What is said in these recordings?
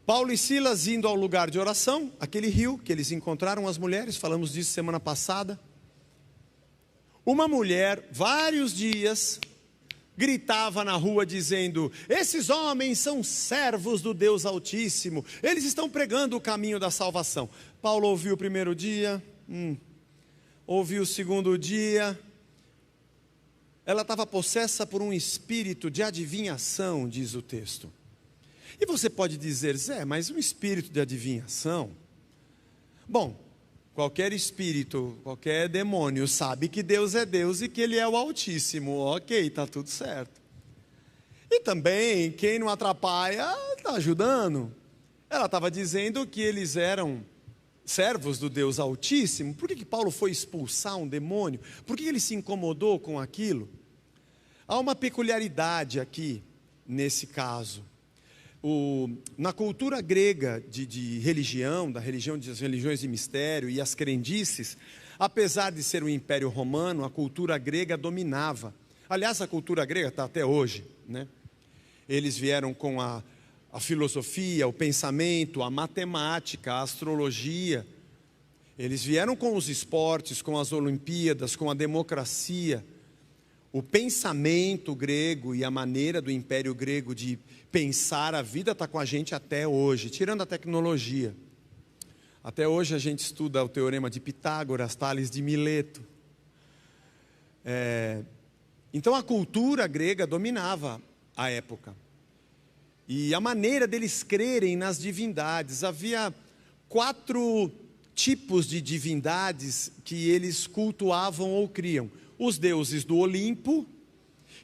Paulo e Silas indo ao lugar de oração, aquele rio que eles encontraram as mulheres, falamos disso semana passada. Uma mulher, vários dias, gritava na rua dizendo: esses homens são servos do Deus Altíssimo, eles estão pregando o caminho da salvação. Paulo ouviu o primeiro dia, ouviu o segundo dia. Ela estava possessa por um espírito de adivinhação, diz o texto. E você pode dizer: Zé, mas um espírito de adivinhação? Bom, qualquer espírito, qualquer demônio sabe que Deus é Deus e que Ele é o Altíssimo. Ok, está tudo certo. E também, quem não atrapalha, está ajudando. Ela estava dizendo que eles eram servos do Deus Altíssimo. Por que Paulo foi expulsar um demônio? Por que ele se incomodou com aquilo? Há uma peculiaridade aqui, nesse caso. Na cultura grega de religião, das religiões de mistério e as crendices, apesar de ser um império romano, a cultura grega dominava. Aliás, a cultura grega está até hoje, né? Eles vieram com a filosofia, o pensamento, a matemática, a astrologia. Eles vieram com os esportes, com as Olimpíadas, com a democracia. O pensamento grego e a maneira do império grego de pensar a vida está com a gente até hoje, tirando a tecnologia. Até hoje a gente estuda o teorema de Pitágoras, Tales de Mileto. Então a cultura grega dominava a época. E a maneira deles crerem nas divindades. Havia 4 tipos de divindades que eles cultuavam ou criam. Os deuses do Olimpo,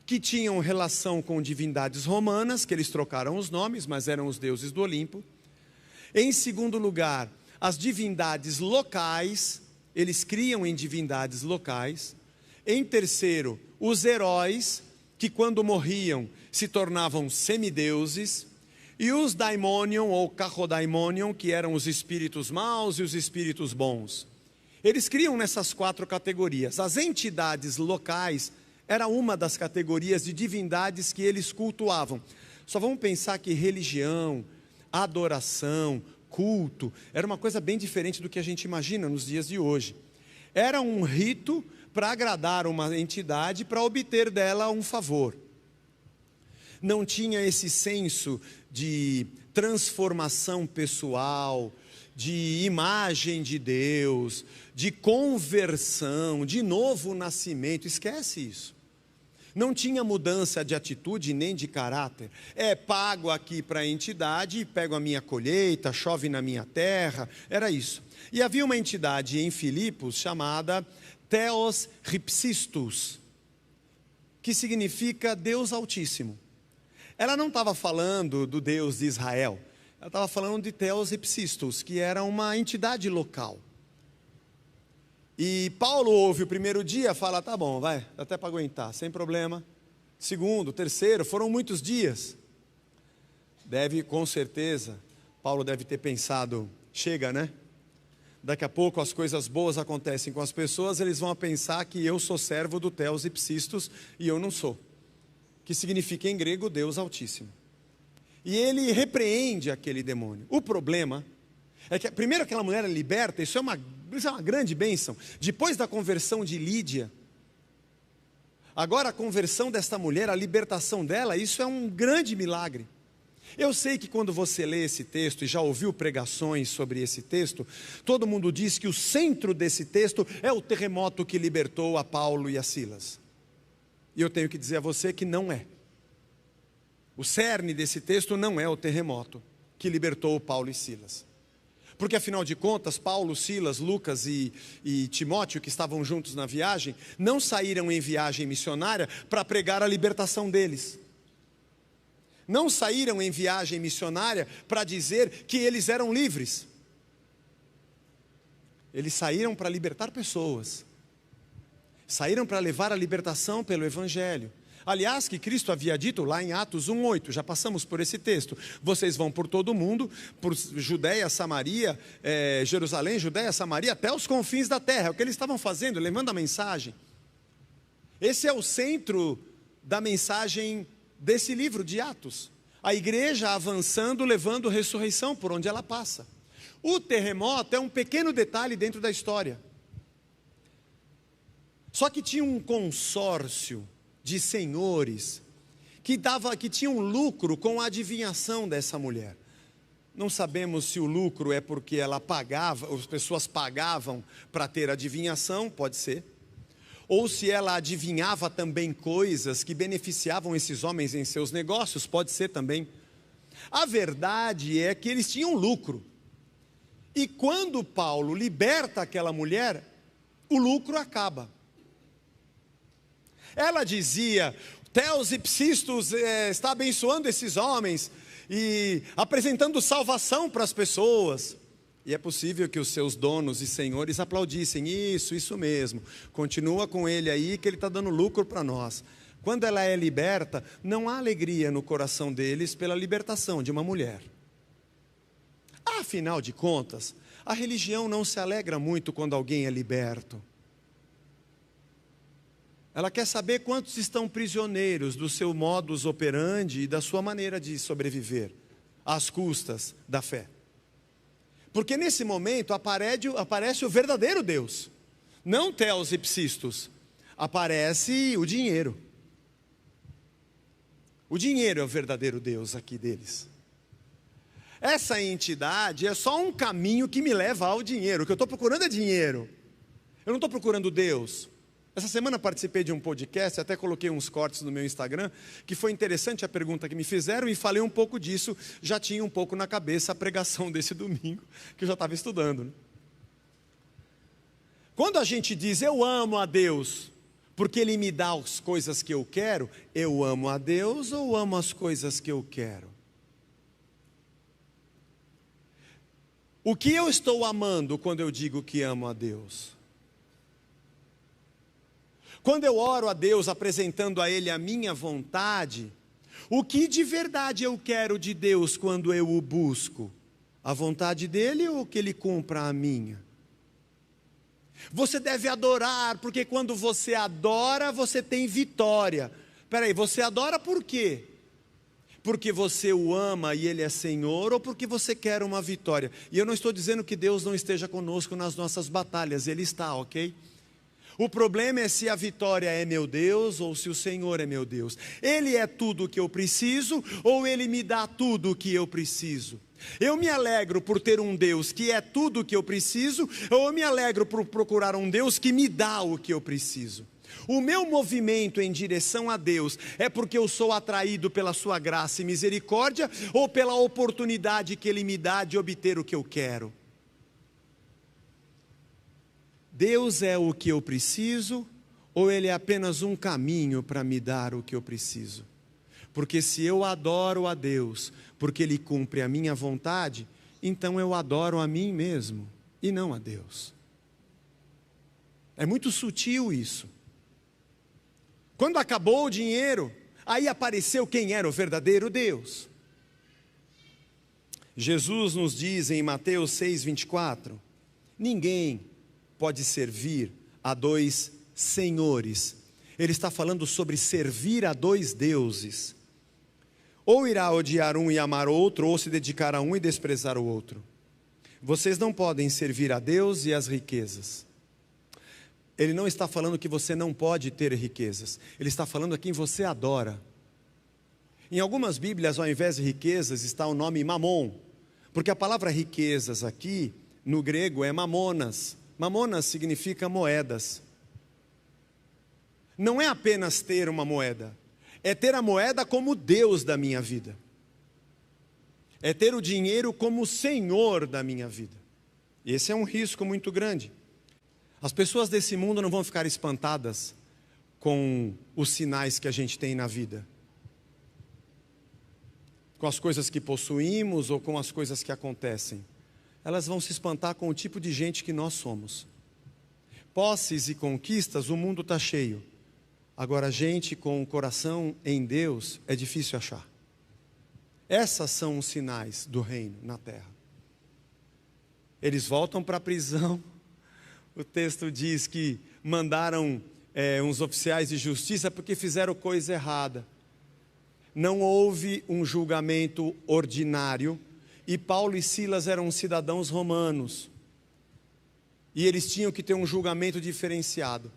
que tinham relação com divindades romanas, que eles trocaram os nomes, mas eram os deuses do Olimpo. Em segundo lugar, as divindades locais, eles criam em divindades locais. Em terceiro, os heróis, que quando morriam se tornavam semideuses. E os daimonion ou kachodaimonion, que eram os espíritos maus e os espíritos bons. Eles criam nessas 4 categorias. As entidades locais era uma das categorias de divindades que eles cultuavam. Só vamos pensar que religião, adoração, culto, era uma coisa bem diferente do que a gente imagina nos dias de hoje. Era um rito para agradar uma entidade, para obter dela um favor. Não tinha esse senso de transformação pessoal, de imagem de Deus, de conversão, de novo nascimento. Esquece isso. Não tinha mudança de atitude nem de caráter. Pago aqui para a entidade e pego a minha colheita, chove na minha terra. Era isso. E havia uma entidade em Filipos chamada Theos Ripsistus, que significa Deus Altíssimo. Ela não estava falando do Deus de Israel. Ela estava falando de Theos Ripsistus, que era uma entidade local. E Paulo ouve o primeiro dia, fala: tá bom, vai, até para aguentar, sem problema. Segundo, terceiro, foram muitos dias. Com certeza, Paulo deve ter pensado: chega, né? Daqui a pouco as coisas boas acontecem com as pessoas, eles vão pensar que eu sou servo do Theos Ripsistus e eu não sou. Que significa em grego Deus Altíssimo. E ele repreende aquele demônio. O problema é que primeiro aquela mulher é liberta, isso é uma grande bênção. Depois da conversão de Lídia, agora a conversão desta mulher, a libertação dela, isso é um grande milagre. Eu sei que quando você lê esse texto e já ouviu pregações sobre esse texto, todo mundo diz que o centro desse texto é o terremoto que libertou a Paulo e a Silas. E eu tenho que dizer a você que não é. O cerne desse texto não é o terremoto que libertou Paulo e Silas. Porque afinal de contas, Paulo, Silas, Lucas e Timóteo, que estavam juntos na viagem, não saíram em viagem missionária para pregar a libertação deles. Não saíram em viagem missionária para dizer que eles eram livres. Eles saíram para libertar pessoas. Saíram para levar a libertação pelo Evangelho. Aliás, que Cristo havia dito lá em Atos 1:8, já passamos por esse texto: vocês vão por todo o mundo, por Judeia, Samaria, Jerusalém, Judeia, Samaria, até os confins da terra. É o que eles estavam fazendo, levando a mensagem. Esse é o centro da mensagem desse livro de Atos. A igreja avançando, levando ressurreição por onde ela passa. O terremoto é um pequeno detalhe dentro da história. Só que tinha um consórcio de senhores que tinham lucro com a adivinhação dessa mulher. Não sabemos se o lucro é porque ela pagava, as pessoas pagavam para ter adivinhação, pode ser. Ou se ela adivinhava também coisas que beneficiavam esses homens em seus negócios, pode ser também. A verdade é que eles tinham lucro. E quando Paulo liberta aquela mulher, o lucro acaba. Ela dizia: Theos ipsistos está abençoando esses homens e apresentando salvação para as pessoas. E é possível que os seus donos e senhores aplaudissem: isso mesmo, continua com ele aí que ele está dando lucro para nós. Quando ela é liberta, não há alegria no coração deles pela libertação de uma mulher. Afinal de contas, a religião não se alegra muito quando alguém é liberto. Ela quer saber quantos estão prisioneiros do seu modus operandi e da sua maneira de sobreviver, às custas da fé. Porque nesse momento aparece o verdadeiro Deus, não Theos ipsistos, aparece o dinheiro. O dinheiro é o verdadeiro Deus aqui deles. Essa entidade é só um caminho que me leva ao dinheiro. O que eu estou procurando é dinheiro. Eu não estou procurando Deus. Essa semana participei de um podcast, até coloquei uns cortes no meu Instagram, que foi interessante a pergunta que me fizeram e falei um pouco disso, já tinha um pouco na cabeça a pregação desse domingo, que eu já estava estudando, né? Quando a gente diz eu amo a Deus, porque Ele me dá as coisas que eu quero, eu amo a Deus ou amo as coisas que eu quero? O que eu estou amando quando eu digo que amo a Deus? Quando eu oro a Deus apresentando a Ele a minha vontade, o que de verdade eu quero de Deus quando eu o busco? A vontade dEle ou que Ele cumpra a minha? Você deve adorar, porque quando você adora, você tem vitória. Espera aí, você adora por quê? Porque você o ama e Ele é Senhor, ou porque você quer uma vitória? E eu não estou dizendo que Deus não esteja conosco nas nossas batalhas, Ele está, ok? O problema é se a vitória é meu Deus ou se o Senhor é meu Deus. Ele é tudo o que eu preciso ou Ele me dá tudo o que eu preciso? Eu me alegro por ter um Deus que é tudo o que eu preciso ou eu me alegro por procurar um Deus que me dá o que eu preciso? O meu movimento em direção a Deus é porque eu sou atraído pela sua graça e misericórdia ou pela oportunidade que Ele me dá de obter o que eu quero? Deus é o que eu preciso ou Ele é apenas um caminho para me dar o que eu preciso? Porque se eu adoro a Deus porque Ele cumpre a minha vontade, então eu adoro a mim mesmo e não a Deus. É muito sutil isso. Quando acabou o dinheiro, aí apareceu quem era o verdadeiro Deus. Jesus nos diz em Mateus 6:24, ninguém pode servir a dois senhores. Ele está falando sobre servir a dois deuses. Ou irá odiar um e amar outro, ou se dedicar a um e desprezar o outro. Vocês não podem servir a Deus e as riquezas. Ele não está falando que você não pode ter riquezas. Ele está falando a quem você adora. Em algumas Bíblias, ao invés de riquezas, está o nome mamon. Porque a palavra riquezas aqui, no grego, é mamonas. Mamonas significa moedas. Não é apenas ter uma moeda. É ter a moeda como Deus da minha vida. É ter o dinheiro como Senhor da minha vida. Esse é um risco muito grande. As pessoas desse mundo não vão ficar espantadas com os sinais que a gente tem na vida. Com as coisas que possuímos ou com as coisas que acontecem. Elas vão se espantar com o tipo de gente que nós somos. Posses e conquistas, o mundo está cheio. Agora, gente com o coração em Deus, é difícil achar. Essas são os sinais do reino na terra. Eles voltam para a prisão. O texto diz que mandaram uns oficiais de justiça porque fizeram coisa errada. não houve um julgamento ordinário, e Paulo e Silas eram cidadãos romanos, e eles tinham que ter um julgamento diferenciado,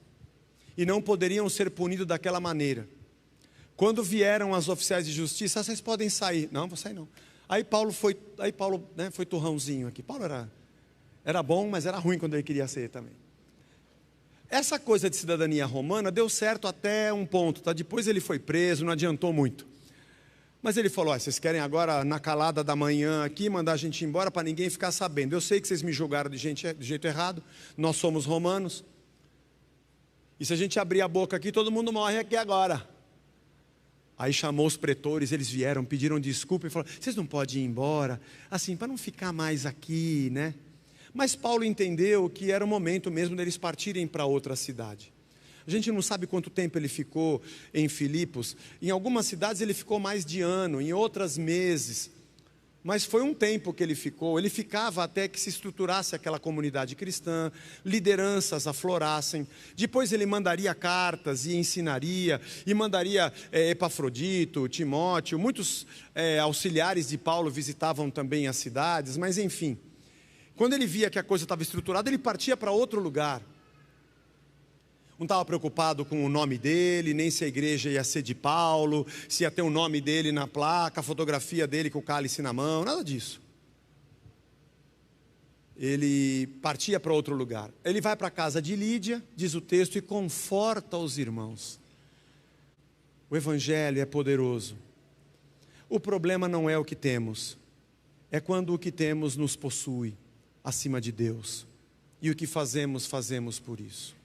e não poderiam ser punidos daquela maneira. Quando vieram as oficiais de justiça, vocês podem sair. Não, vou sair não. Aí Paulo foi turrãozinho aqui. Paulo era bom, mas era ruim quando ele queria ser também. Essa coisa de cidadania romana deu certo até um ponto, tá? Depois ele foi preso, não adiantou muito. Mas ele falou, vocês querem agora na calada da manhã aqui, mandar a gente embora para ninguém ficar sabendo. Eu sei que vocês me julgaram de jeito errado, nós somos romanos. E se a gente abrir a boca aqui, todo mundo morre aqui agora. Aí chamou os pretores, eles vieram, pediram desculpa e falaram, vocês não podem ir embora, assim, para não ficar mais aqui, né? Mas Paulo entendeu que era o momento mesmo deles partirem para outra cidade. A gente não sabe quanto tempo ele ficou em Filipos. Em algumas cidades ele ficou mais de ano, em outras meses. Mas foi um tempo que ele ficou. Ele ficava até que se estruturasse aquela comunidade cristã, lideranças aflorassem. Depois ele mandaria cartas e ensinaria, e mandaria Epafrodito, Timóteo. Muitos auxiliares de Paulo visitavam também as cidades, mas enfim. Quando ele via que a coisa estava estruturada, ele partia para outro lugar. Não estava preocupado com o nome dele, nem se a igreja ia ser de Paulo, se ia ter o nome dele na placa, a fotografia dele com o cálice na mão, nada disso. Ele partia para outro lugar. Ele vai para a casa de Lídia, diz o texto, e conforta os irmãos. O evangelho é poderoso. O problema não é o que temos, é quando o que temos nos possui acima de Deus. E o que fazemos, fazemos por isso.